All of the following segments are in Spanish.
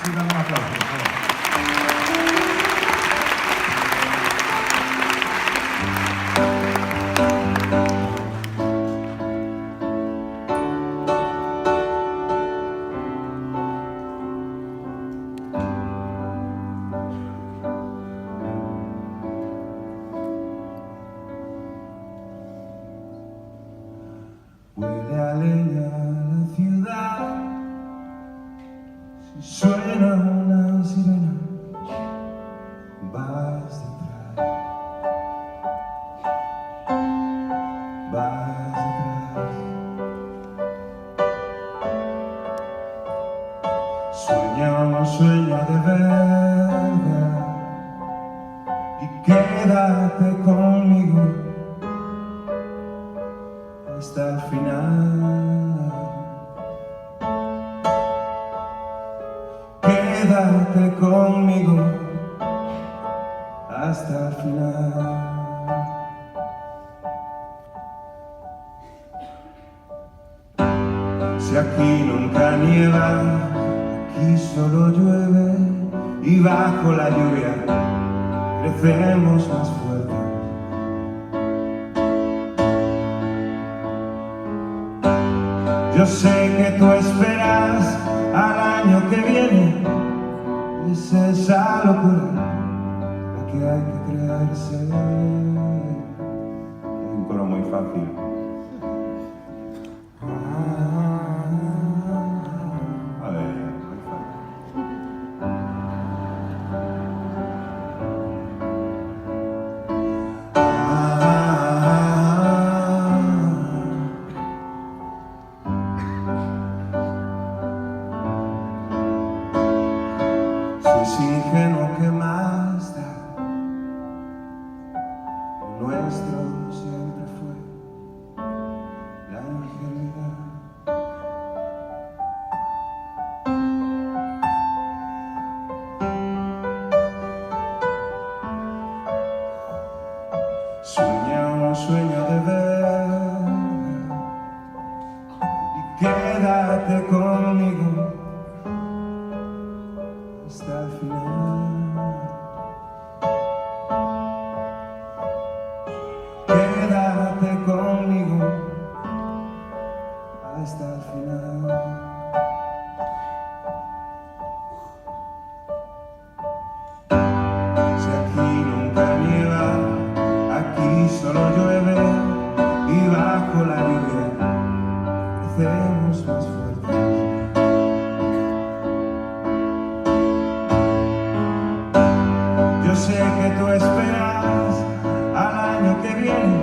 Sí, dame un aplauso, por favor. Huele a leña la ciudad, si suena una sirena, vas detrás, vas detrás. Sueña un sueño de verdad y quédate conmigo hasta el final. Quédate conmigo hasta el final. Si aquí nunca nieva, aquí solo llueve y bajo la lluvia crecemos más fuertes. Yo sé que tú esperas al año que viene, es esa locura la que hay que creerse. Es un coro muy fácil. A ver, muy fácil. Si es ingenuo, ¿qué más da? Lo nuestro siempre fue la ingenuidad. Sueña un sueño de verdad y quédate conmigo hasta el final. Quédate conmigo hasta el final. Si aquí nunca nieva, aquí solo llueve y bajo la lluvia crecemos más fuertes. Yo sé que tú esperas al año que viene,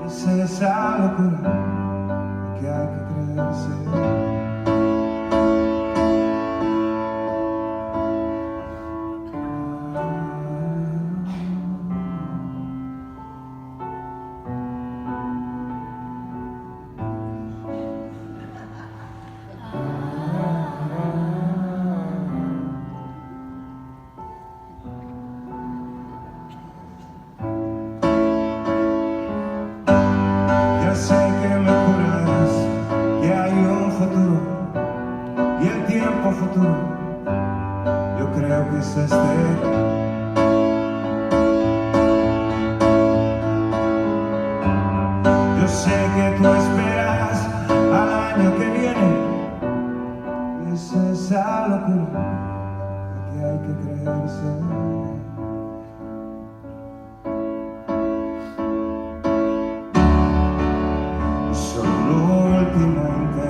es esa locura que hay que creerse. Ya sé que me juras que hay un futuro y el tiempo futuro yo creo que es este. Yo sé que tú esperas al año que viene y es esa locura la que hay que creerse. Solo un último intento